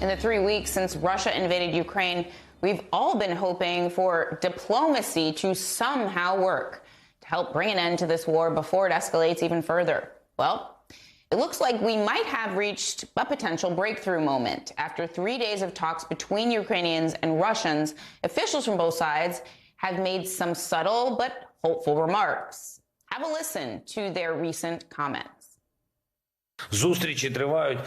In the 3 weeks since Russia invaded Ukraine, we've all been hoping for diplomacy to somehow work to help bring an end to this war before it escalates even further. Well, it looks like we might have reached a potential breakthrough moment. After 3 days of talks between Ukrainians and Russians, officials from both sides have made some subtle but hopeful remarks. Have a listen to their recent comments. Зустрічі тривають.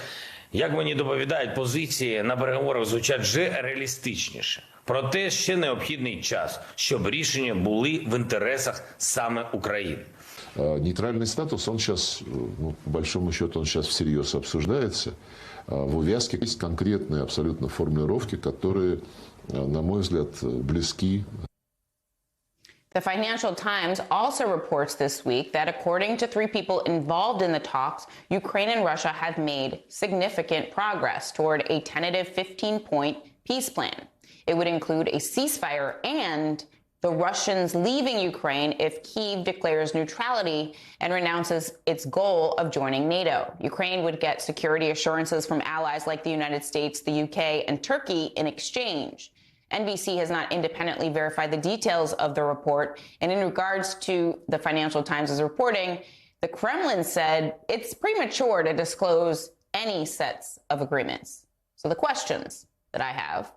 Як мені доповідають, позиції на переговорах звучать вже реалістичніше. Проте ще необхідний час, щоб рішення були в інтересах саме України. Нейтральный статус, он сейчас, по большому счету, он сейчас всерьез обсуждается. В увязке есть конкретные абсолютно формулировки, которые, на мой взгляд, близки. The Financial Times also reports this week that according to 3 people involved in the talks, Ukraine and Russia have made significant progress toward a tentative 15-point peace plan. It would include a ceasefire and the Russians leaving Ukraine if Kyiv declares neutrality and renounces its goal of joining NATO. Ukraine would get security assurances from allies like the United States, the UK, and Turkey in exchange. NBC has not independently verified the details of the report. And in regards to the Financial Times' reporting, the Kremlin said it's premature to disclose any sets of agreements. So the questions that I have: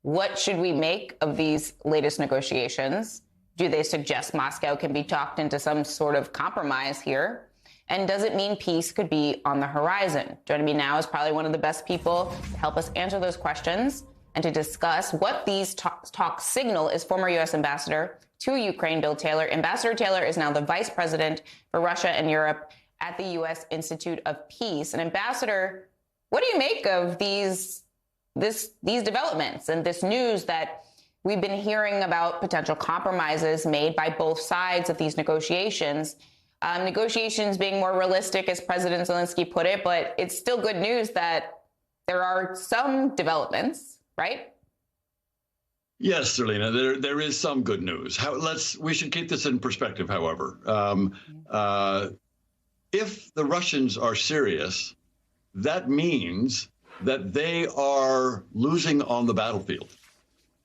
what should we make of these latest negotiations? Do they suggest Moscow can be talked into some sort of compromise here? And does it mean peace could be on the horizon? Joining me now is probably one of the best people to help us answer those questions and to discuss what these talks signal is former U.S. Ambassador to Ukraine, Bill Taylor. Ambassador Taylor is now the Vice President for Russia and Europe at the U.S. Institute of Peace. And Ambassador, what do you make of these developments and this news that we've been hearing about potential compromises made by both sides of these negotiations? Negotiations being more realistic, as President Zelensky put it, but it's still good news that there are some developments, right? Yes, Zerlina, there is some good news. We should keep this in perspective, however. If the Russians are serious, that means that they are losing on the battlefield.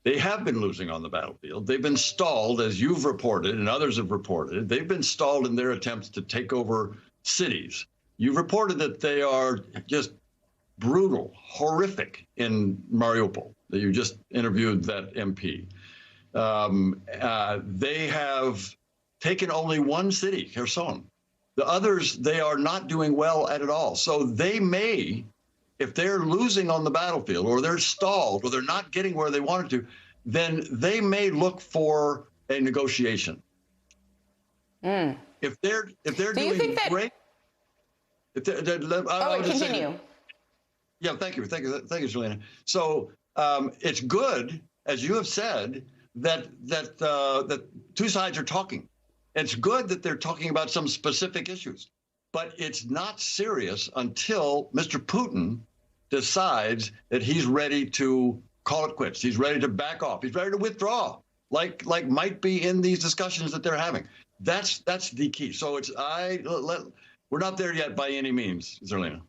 They have been losing on the battlefield. They've been stalled, as you've reported and others have reported. They've been stalled in their attempts to take over cities. You've reported that they are just brutal, horrific in Mariupol. That you just interviewed that MP. They have taken only one city, Kherson. The others, they are not doing well at all. So they may, if they're losing on the battlefield or they're stalled or they're not getting where they wanted to, then they may look for a negotiation. If they're doing great, continue. Yeah, thank you, Jelena. So it's good, as you have said, that two sides are talking. It's good that they're talking about some specific issues, but it's not serious until Mr. Putin decides that he's ready to call it quits. He's ready to back off. He's ready to withdraw, like might be in these discussions that they're having. That's the key. So we're not there yet by any means, Zerlina.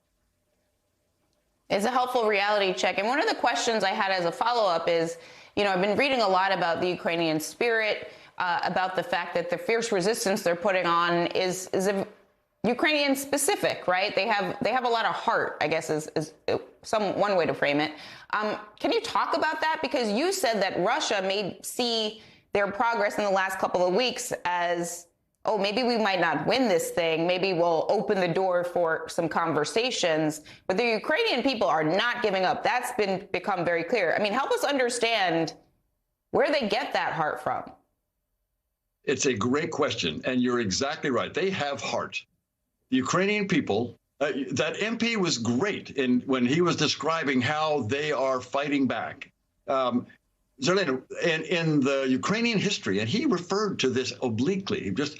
It's a helpful reality check. And one of the questions I had as a follow-up is, I've been reading a lot about the Ukrainian spirit, about the fact that the fierce resistance they're putting on is Ukrainian specific, right? They have a lot of heart, I guess is one way to frame it. Can you talk about that? Because you said that Russia may see their progress in the last couple of weeks as, oh, maybe we might not win this thing. Maybe we'll open the door for some conversations. But the Ukrainian people are not giving up. That's become very clear. I mean, help us understand where they get that heart from. It's a great question, and you're exactly right. They have heart. The Ukrainian people, that MP was great when he was describing how they are fighting back. Zerlina, in the Ukrainian history, and he referred to this obliquely, just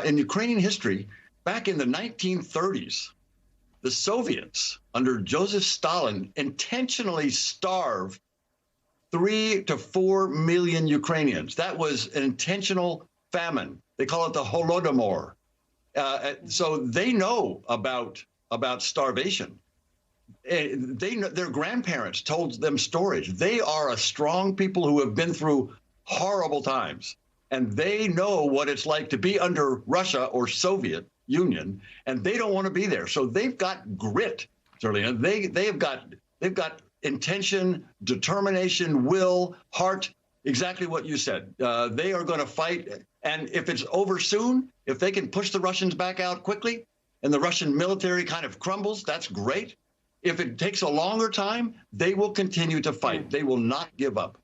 in Ukrainian history, back in the 1930s, the Soviets under Joseph Stalin intentionally starved 3 to 4 million Ukrainians. That was an intentional famine. They call it the Holodomor. So they know about starvation. Their grandparents told them stories. They are a strong people who have been through horrible times, and they know what it's like to be under Russia or Soviet Union, and they don't want to be there. So they've got grit, Zerlina. They've got intention, determination, will, heart. Exactly what you said. They are going to fight, and if it's over soon, if they can push the Russians back out quickly, and the Russian military kind of crumbles, that's great. If it takes a longer time, they will continue to fight. They will not give up.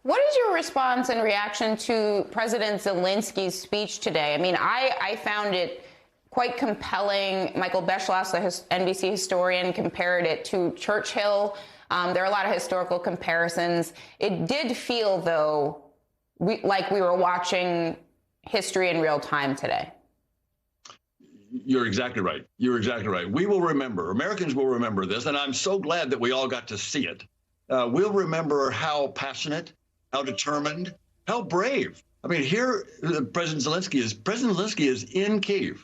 What is your response and reaction to President Zelensky's speech today? I mean, I found it quite compelling. Michael Beschloss, the NBC historian, compared it to Churchill. There are a lot of historical comparisons. It did feel, though, like we were watching history in real time today. You're exactly right. You're exactly right. We will remember. Americans will remember this, and I'm so glad that we all got to see it. We'll remember how passionate, how determined, how brave. I mean, here President Zelensky is in Kyiv.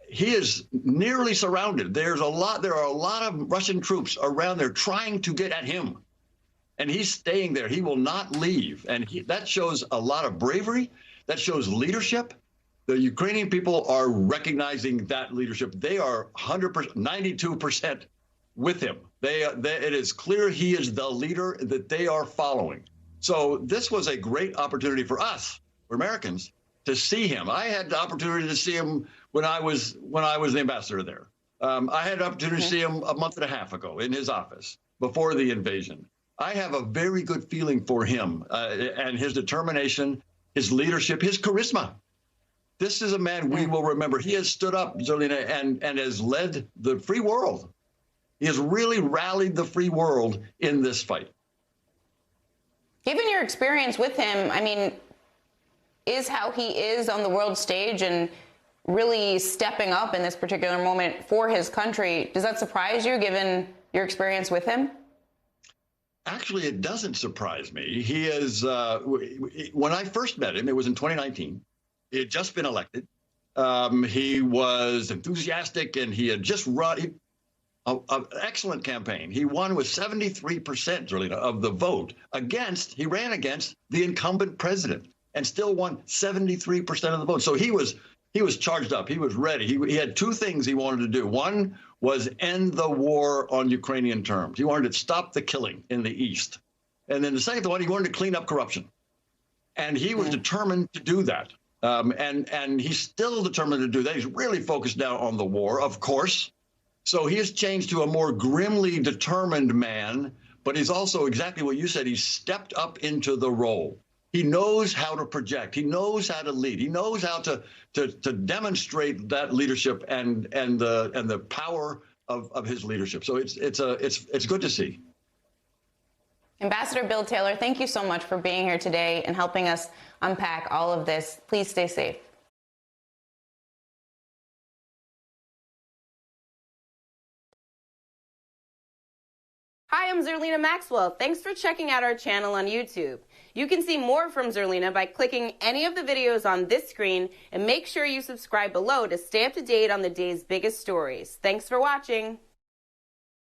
He is nearly surrounded. There are a lot of Russian troops around there trying to get at him, and he's staying there. He will not leave, and that shows a lot of bravery. That shows leadership. The Ukrainian people are recognizing that leadership. They are 100%, 92% with him. It is clear he is the leader that they are following. So this was a great opportunity for us, for Americans, to see him. I had the opportunity to see him when I was the ambassador there. I had the opportunity to see him a month and a half ago in his office before the invasion. I have a very good feeling for him and his determination, his leadership, his charisma. This is a man we will remember. He has stood up, Zerlina, and has led the free world. He has really rallied the free world in this fight. Given your experience with him, I mean, is how he is on the world stage and really stepping up in this particular moment for his country, does that surprise you, given your experience with him? Actually, it doesn't surprise me. He is, when I first met him, it was in 2019. He had just been elected. He was enthusiastic, and he had just run an excellent campaign. He won with 73%, Zerlina, of the vote he ran against the incumbent president and still won 73% of the vote. So he was charged up. He was ready. He had two things he wanted to do. One was end the war on Ukrainian terms. He wanted to stop the killing in the East. And then the second one, he wanted to clean up corruption. And he was determined to do that. And he's still determined to do that. He's really focused now on the war, of course. So he has changed to a more grimly determined man, but he's also exactly what you said. He's stepped up into the role. He knows how to project. He knows how to lead. He knows how to demonstrate that leadership and the power of his leadership. So it's good to see. Ambassador Bill Taylor, thank you so much for being here today and helping us unpack all of this. Please stay safe. Hi, I'm Zerlina Maxwell. Thanks for checking out our channel on YouTube. You can see more from Zerlina by clicking any of the videos on this screen, and make sure you subscribe below to stay up to date on the day's biggest stories. Thanks for watching.